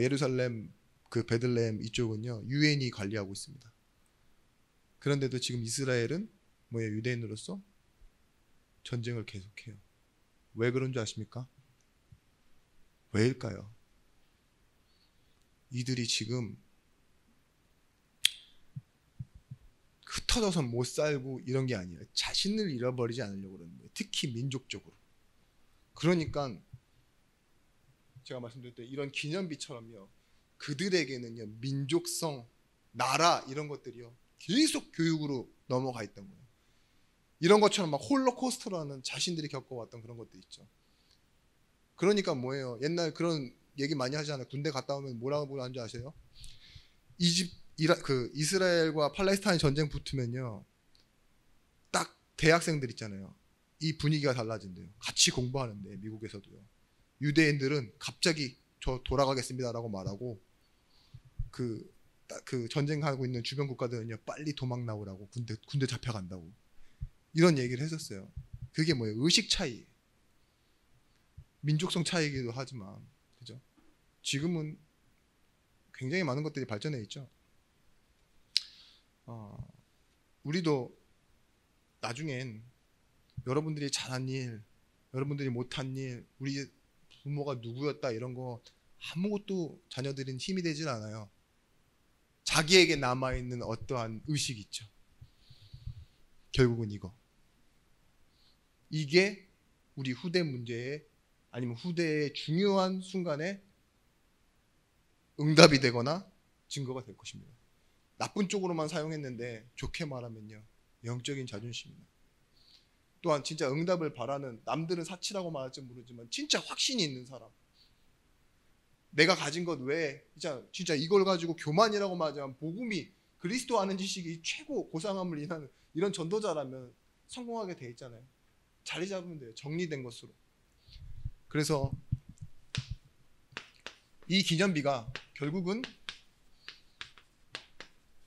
예루살렘, 그 베들레헴 이쪽은요 유엔이 관리하고 있습니다. 그런데도 지금 이스라엘은 뭐예요? 유대인으로서 전쟁을 계속해요. 왜 그런 줄 아십니까? 왜일까요? 이들이 지금 흩어져서 못 살고 이런 게 아니에요. 자신을 잃어버리지 않으려고 그러는 거예요. 특히 민족적으로. 그러니까 제가 말씀드렸던 이런 기념비처럼요, 그들에게는요 민족성, 나라 이런 것들이요 계속 교육으로 넘어가 있던 거예요. 이런 것처럼 막 홀로코스터라는 자신들이 겪어왔던 그런 것들 있죠. 그러니까 뭐예요? 옛날 그런 얘기 많이 하잖아요. 군대 갔다 오면 뭐라고 하는 줄 아세요? 이스라엘과 팔레스타인 전쟁 붙으면요, 딱 대학생들 있잖아요. 이 분위기가 달라진대요. 같이 공부하는데 미국에서도요. 유대인들은 갑자기 저 돌아가겠습니다라고 말하고, 그 전쟁하고 있는 주변 국가들은요 빨리 도망 나오라고, 군대 잡혀간다고 이런 얘기를 했었어요. 그게 뭐예요? 의식 차이, 민족성 차이이기도 하지만, 그죠? 지금은 굉장히 많은 것들이 발전해 있죠. 우리도 나중엔 여러분들이 잘한 일, 여러분들이 못한 일, 우리 부모가 누구였다 이런 거 아무것도 자녀들은 힘이 되질 않아요. 자기에게 남아있는 어떠한 의식이 있죠. 결국은 이게 우리 후대 문제에, 아니면 후대의 중요한 순간에 응답이 되거나 증거가 될 것입니다. 나쁜 쪽으로만 사용했는데 좋게 말하면요 영적인 자존심입니다. 또한 진짜 응답을 바라는, 남들은 사치라고 말할지 모르지만 진짜 확신이 있는 사람, 내가 가진 것 외에 진짜 이걸 가지고 교만이라고 말하지만 복음이, 그리스도 아는 지식이 최고 고상함을 인하는 이런 전도자라면 성공하게 돼 있잖아요. 자리 잡으면 돼요. 정리된 것으로. 그래서 이 기념비가 결국은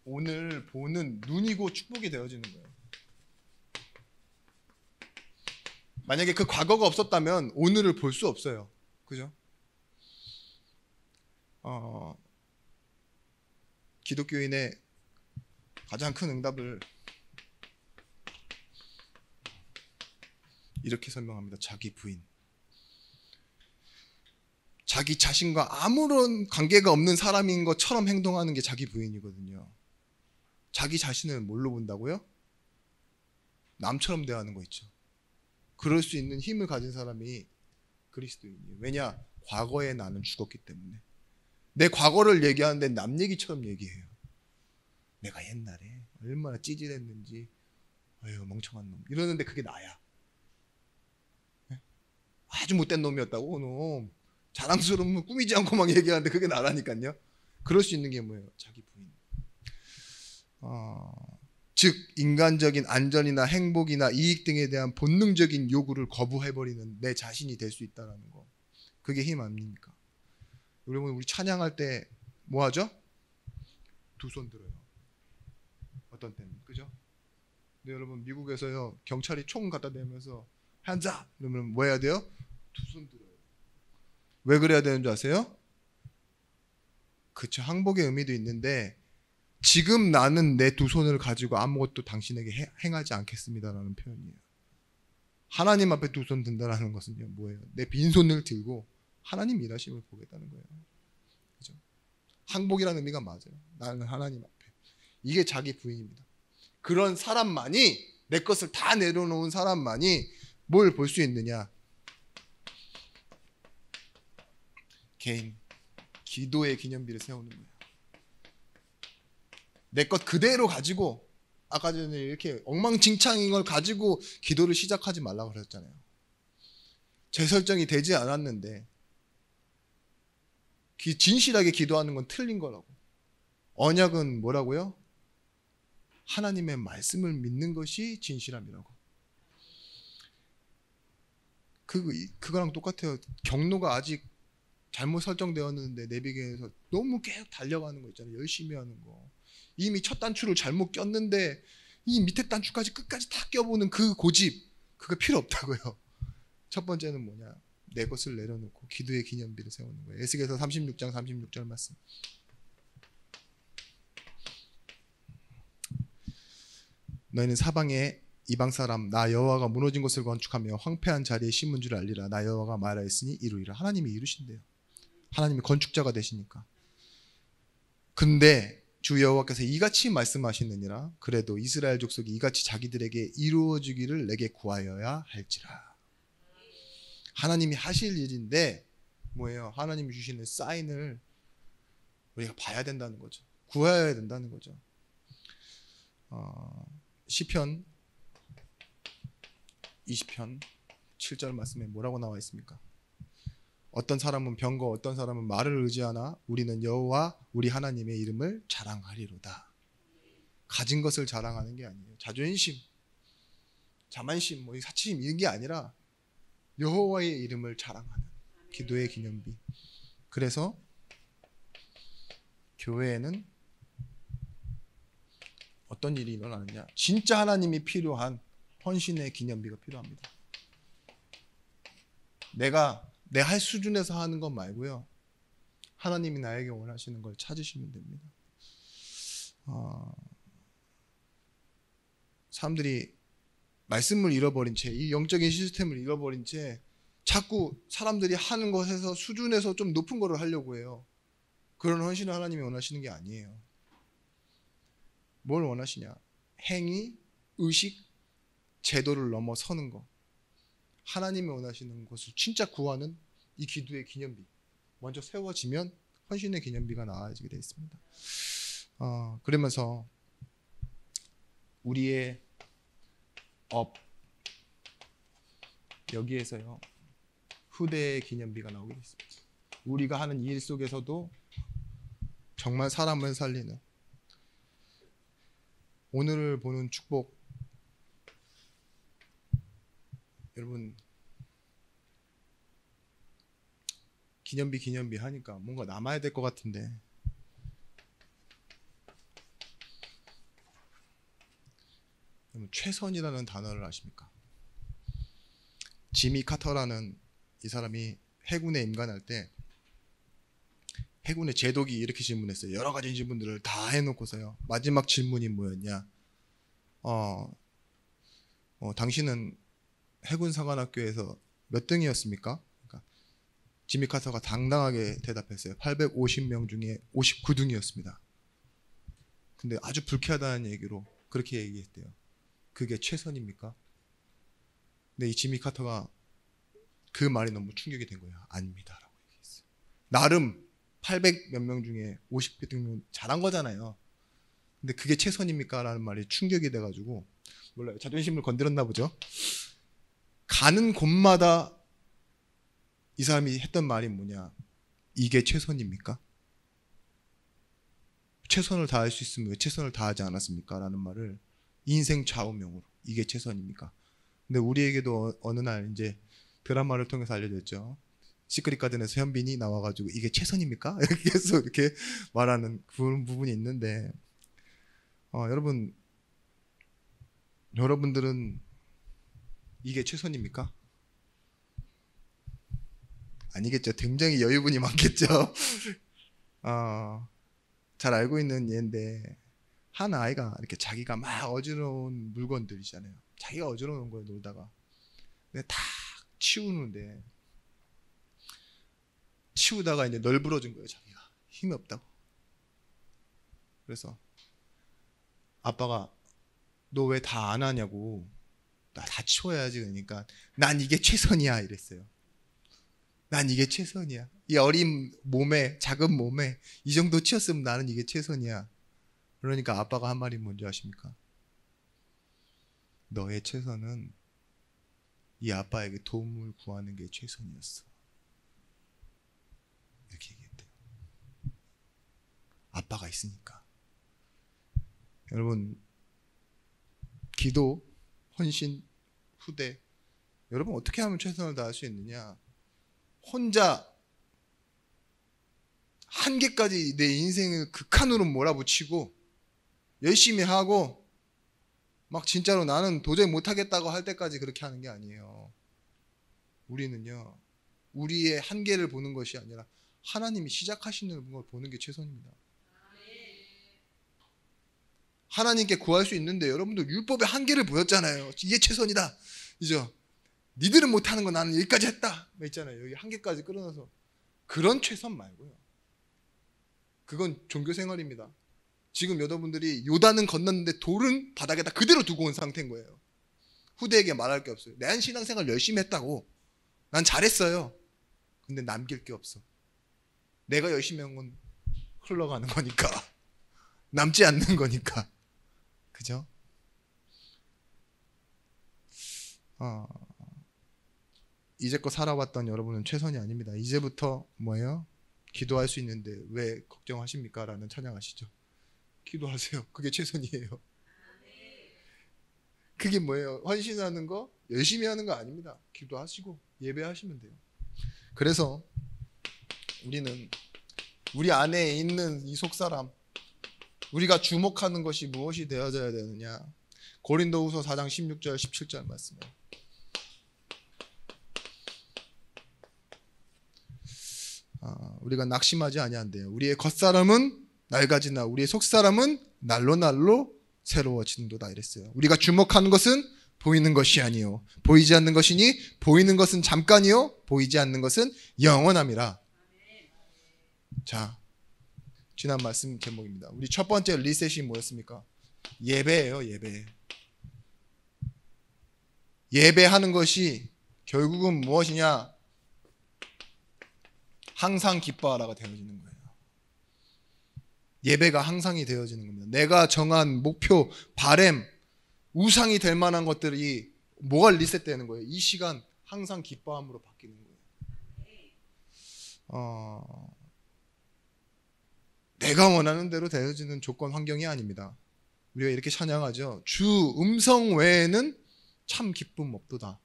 오늘 보는 눈이고 축복이 되어지는 거예요. 만약에 그 과거가 없었다면 오늘을 볼 수 없어요. 그죠? 기독교인의 가장 큰 응답을 이렇게 설명합니다. 자기 부인. 자기 자신과 아무런 관계가 없는 사람인 것처럼 행동하는 게 자기 부인이거든요. 자기 자신을 뭘로 본다고요? 남처럼 대하는 거 있죠. 그럴 수 있는 힘을 가진 사람이 그리스도인이에요. 왜냐? 과거에 나는 죽었기 때문에. 내 과거를 얘기하는데 남 얘기처럼 얘기해요. 내가 옛날에 얼마나 찌질했는지, 아유 멍청한 놈 이러는데 그게 나야. 아주 못된 놈이었다고 놈. 자랑스러우면 꾸미지 않고 막 얘기하는데 그게 나라니까요. 그럴 수 있는 게 뭐예요? 자기 부인. 즉 인간적인 안전이나 행복이나 이익 등에 대한 본능적인 요구를 거부해버리는 내 자신이 될 수 있다는 거. 그게 힘 아닙니까? 여러분 우리 찬양할 때 뭐 하죠? 두 손 들어요. 어떤 때는, 그죠? 근데 여러분 미국에서요 경찰이 총 갖다 대면서 한자 그러면 뭐 해야 돼요? 두 손 들어요. 왜 그래야 되는 줄 아세요? 그쵸, 항복의 의미도 있는데 지금 나는 내 두 손을 가지고 아무것도 당신에게 행하지 않겠습니다라는 표현이에요. 하나님 앞에 두 손 든다라는 것은요, 뭐예요? 내 빈손을 들고 하나님 일하심을 보겠다는 거예요. 그죠? 항복이라는 의미가 맞아요. 나는 하나님 앞에. 이게 자기 부인입니다. 그런 사람만이, 내 것을 다 내려놓은 사람만이 뭘 볼 수 있느냐? 개인, 기도의 기념비를 세우는 거예요. 내 것 그대로 가지고, 아까 전에 이렇게 엉망진창인 걸 가지고 기도를 시작하지 말라고 그랬잖아요. 재설정이 되지 않았는데 진실하게 기도하는 건 틀린 거라고. 언약은 뭐라고요? 하나님의 말씀을 믿는 것이 진실함이라고. 그거랑 똑같아요. 경로가 아직 잘못 설정되었는데 내비게이션에서 너무 계속 달려가는 거 있잖아요. 열심히 하는 거. 이미 첫 단추를 잘못 꼈는데 이 밑에 단추까지 끝까지 다 껴보는 그 고집, 그거 필요 없다고요. 첫 번째는 뭐냐? 내 것을 내려놓고 기도의 기념비를 세우는 거예요. 에스겔서 36장 36절 말씀. 너희는 사방에 이방 사람 나 여호와가 무너진 곳을 건축하며 황폐한 자리에 심은 줄 알리라. 나 여호와가 말하였으니 이루리라. 하나님이 이루신대요. 하나님이 건축자가 되시니까. 근데 주 여호와께서 이같이 말씀하시느니라. 그래도 이스라엘 족속이 이같이 자기들에게 이루어지기를 내게 구하여야 할지라. 하나님이 하실 일인데 뭐예요? 하나님이 주시는 사인을 우리가 봐야 된다는 거죠. 구해야 된다는 거죠. 시편 20편 7절 말씀에 뭐라고 나와 있습니까? 어떤 사람은 병거, 어떤 사람은 말을 의지하나 우리는 여호와 우리 하나님의 이름을 자랑하리로다. 가진 것을 자랑하는 게 아니에요. 자존심, 자만심, 사치심 이런 게 아니라 여호와의 이름을 자랑하는 기도의 기념비. 그래서 교회에는 어떤 일이 일어나느냐? 진짜 하나님이 필요한 헌신의 기념비가 필요합니다. 내가 내 할 수준에서 하는 것 말고요. 하나님이 나에게 원하시는 걸 찾으시면 됩니다. 사람들이 말씀을 잃어버린 채, 이 영적인 시스템을 잃어버린 채 자꾸 사람들이 하는 것에서 수준에서 좀 높은 거를 하려고 해요. 그런 헌신을 하나님이 원하시는 게 아니에요. 뭘 원하시냐? 행위, 의식, 제도를 넘어서는 거. 하나님이 원하시는 것을 진짜 구하는 이 기도의 기념비 먼저 세워지면 헌신의 기념비가 나아지게 되어 있습니다. 그러면서 우리의 업 여기에서요 후대의 기념비가 나오게 되어 있습니다. 우리가 하는 일 속에서도 정말 사람을 살리는 오늘을 보는 축복. 여러분 기념비 하니까 뭔가 남아야 될 것 같은데 여러분 최선이라는 단어를 아십니까? 지미 카터라는 이 사람이 해군에 임관할 때 해군의 제독이 이렇게 질문했어요. 여러 가지 질문들을 다 해놓고서요 마지막 질문이 뭐였냐? 당신은 해군 사관학교에서 몇 등이었습니까? 그러니까 지미 카터가 당당하게 대답했어요. 850명 중에 59등이었습니다. 근데 아주 불쾌하다는 얘기로 그렇게 얘기했대요. 그게 최선입니까? 근데 이 지미 카터가 그 말이 너무 충격이 된 거예요. 아닙니다 라고 얘기했어요. 나름 800 몇 명 중에 50등 잘한 거잖아요. 근데 그게 최선입니까? 라는 말이 충격이 돼가지고 몰라요. 자존심을 건드렸나 보죠. 가는 곳마다 이 사람이 했던 말이 뭐냐? 이게 최선입니까? 최선을 다할 수 있으면 왜 최선을 다하지 않았습니까? 라는 말을 인생 좌우명으로 이게 최선입니까? 근데 우리에게도 어느 날 이제 드라마를 통해서 알려졌죠. 시크릿 가든에서 현빈이 나와가지고 이게 최선입니까? 이렇게 계속 이렇게 말하는 그런 부분이 있는데 여러분들은 이게 최선입니까? 아니겠죠. 굉장히 여유분이 많겠죠. 잘 알고 있는 예인데 한 아이가 이렇게 자기가 막 어지러운 물건들이잖아요. 자기가 어지러운 거에 놀다가 근데 다 치우는데 치우다가 이제 널브러진 거예요. 자기가 힘이 없다고. 그래서 아빠가 너 왜 다 안 하냐고. 나 다 치워야지. 그러니까 난 이게 최선이야 이랬어요. 난 이게 최선이야. 이 어린 몸에, 작은 몸에 이 정도 치웠으면 나는 이게 최선이야. 그러니까 아빠가 한 말이 뭔지 아십니까? 너의 최선은 이 아빠에게 도움을 구하는 게 최선이었어. 이렇게 얘기했대요. 아빠가 있으니까. 여러분, 기도, 헌신, 후대, 여러분 어떻게 하면 최선을 다할 수 있느냐? 혼자 한계까지 내 인생을 극한으로 몰아붙이고 열심히 하고 막 진짜로 나는 도저히 못하겠다고 할 때까지 그렇게 하는 게 아니에요. 우리는요, 우리의 한계를 보는 것이 아니라 하나님이 시작하시는 걸 보는 게 최선입니다. 하나님께 구할 수 있는데 여러분들 율법의 한계를 보였잖아요. 이게 최선이다. 이죠? 니들은 못하는 거 나는 여기까지 했다. 있잖아요. 여기 한계까지 끌어넣어서 그런 최선 말고요. 그건 종교 생활입니다. 지금 여러분들이 요단은 건넜는데 돌은 바닥에다 그대로 두고 온 상태인 거예요. 후대에게 말할 게 없어요. 난 신앙생활 열심히 했다고. 난 잘했어요. 근데 남길 게 없어. 내가 열심히 한 건 흘러가는 거니까. 남지 않는 거니까. 그죠? 이제껏 살아왔던 여러분은 최선이 아닙니다. 이제부터 뭐예요? 기도할 수 있는데 왜 걱정하십니까? 라는 찬양하시죠. 기도하세요. 그게 최선이에요. 그게 뭐예요? 헌신하는 거, 열심히 하는 거 아닙니다. 기도하시고 예배하시면 돼요. 그래서 우리는 우리 안에 있는 이 속사람, 우리가 주목하는 것이 무엇이 되어져야 되느냐? 고린도후서 4장 16절 17절 말씀이에요. 우리가 낙심하지 아니한대요. 우리의 겉사람은 낡아지나 우리의 속사람은 날로 날로 새로워지는도다 이랬어요. 우리가 주목하는 것은 보이는 것이 아니요 보이지 않는 것이니 보이는 것은 잠깐이요 보이지 않는 것은 영원함이라. 자, 지난 말씀 제목입니다. 우리 첫 번째 리셋이 뭐였습니까? 예배예요. 예배. 예배하는 것이 결국은 무엇이냐? 항상 기뻐하라가 되어지는 거예요. 예배가 항상이 되어지는 겁니다. 내가 정한 목표, 바램, 우상이 될 만한 것들이 뭐가 리셋되는 거예요? 이 시간 항상 기뻐함으로 바뀌는 거예요. 내가 원하는 대로 되어지는 조건 환경이 아닙니다. 우리가 이렇게 찬양하죠. 주 음성 외에는 참 기쁨 없도다.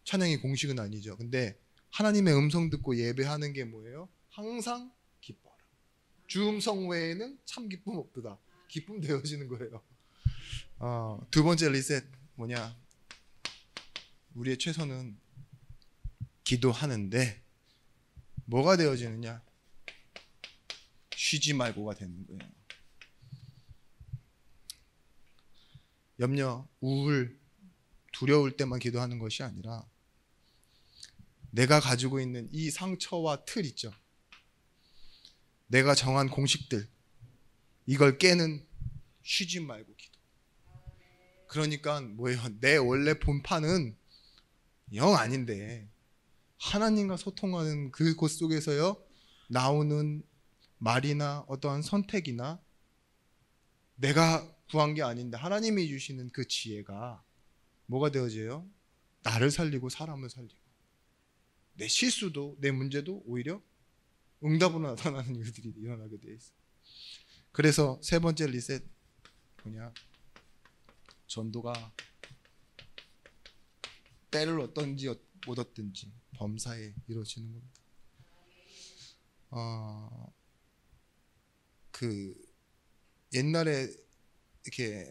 찬양의 공식은 아니죠. 근데 하나님의 음성 듣고 예배하는 게 뭐예요? 항상 기뻐하라. 주 음성 외에는 참 기쁨 없도다. 기쁨 되어지는 거예요. 두 번째 리셋 뭐냐? 우리의 최선은 기도하는데 뭐가 되어지느냐? 쉬지 말고가 되는 거예요. 염려, 우울, 두려울 때만 기도하는 것이 아니라 내가 가지고 있는 이 상처와 틀 있죠. 내가 정한 공식들, 이걸 깨는 쉬지 말고 기도. 그러니까 뭐예요? 내 원래 본판은 영 아닌데 하나님과 소통하는 그곳 속에서요 나오는 말이나 어떠한 선택이나 내가 구한 게 아닌데 하나님이 주시는 그 지혜가 뭐가 되어져요? 나를 살리고 사람을 살리고 내 실수도 내 문제도 오히려 응답으로 나타나는 일들이 일어나게 돼 있어요. 그래서 세 번째 리셋 뭐냐? 전도가 때를 얻든지 못 얻든지 범사에 이루어지는 겁니다. 그 옛날에 이렇게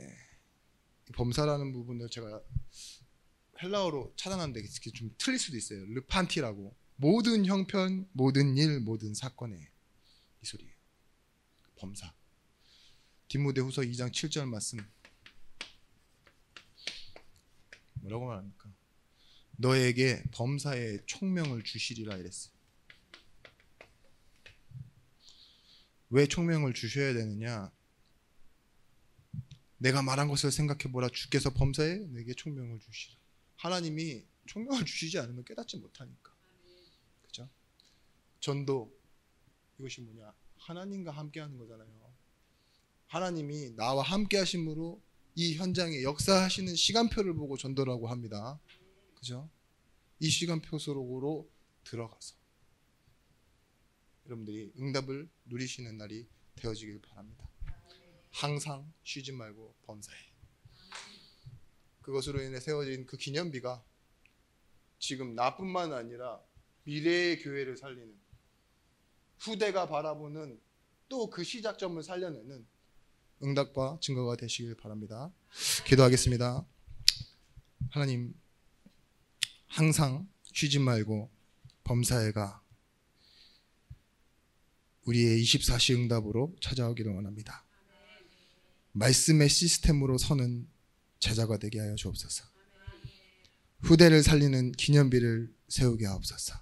범사라는 부분을 제가 헬라어로 찾아놨는데 좀 틀릴 수도 있어요. 르판티라고 모든 형편, 모든 일, 모든 사건에 이 소리예요. 범사. 디모데후서 2장 7절 말씀 뭐라고 말합니까? 너에게 범사의 총명을 주시리라 이랬어요. 왜 총명을 주셔야 되느냐? 내가 말한 것을 생각해보라. 주께서 범사에 내게 총명을 주시라. 하나님이 총명을 주시지 않으면 깨닫지 못하니까. 그죠? 전도, 이것이 뭐냐? 하나님과 함께하는 거잖아요. 하나님이 나와 함께 하심으로 이 현장에 역사하시는 시간표를 보고 전도라고 합니다. 그죠? 이 시간표 속으로 들어가서 여러분들이 응답을 누리시는 날이 되어지길 바랍니다. 항상 쉬지 말고 범사해. 그것으로 인해 세워진 그 기념비가 지금 나뿐만 아니라 미래의 교회를 살리는, 후대가 바라보는 또 그 시작점을 살려내는 응답과 증거가 되시길 바랍니다. 기도하겠습니다. 하나님, 항상 쉬지 말고 범사해가 우리의 24시 응답으로 찾아오기를 원합니다. 말씀의 시스템으로 서는 제자가 되게 하여 주옵소서. 후대를 살리는 기념비를 세우게 하옵소서.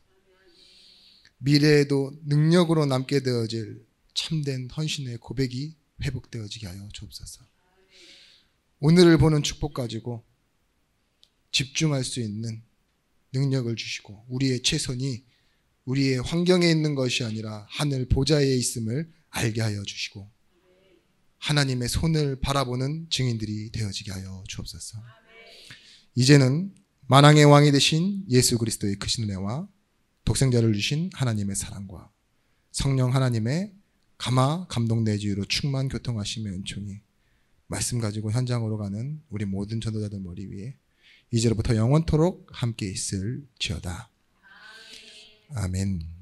미래에도 능력으로 남게 되어질 참된 헌신의 고백이 회복되어지게 하여 주옵소서. 오늘을 보는 축복 가지고 집중할 수 있는 능력을 주시고 우리의 최선이 우리의 환경에 있는 것이 아니라 하늘 보좌에 있음을 알게 하여 주시고 하나님의 손을 바라보는 증인들이 되어지게 하여 주옵소서. 이제는 만왕의 왕이 되신 예수 그리스도의 크신 은혜와 독생자를 주신 하나님의 사랑과 성령 하나님의 감화 감동 내주로 충만 교통하심의 은총이 말씀 가지고 현장으로 가는 우리 모든 전도자들 머리 위에 이제로부터 영원토록 함께 있을지어다. 아멘.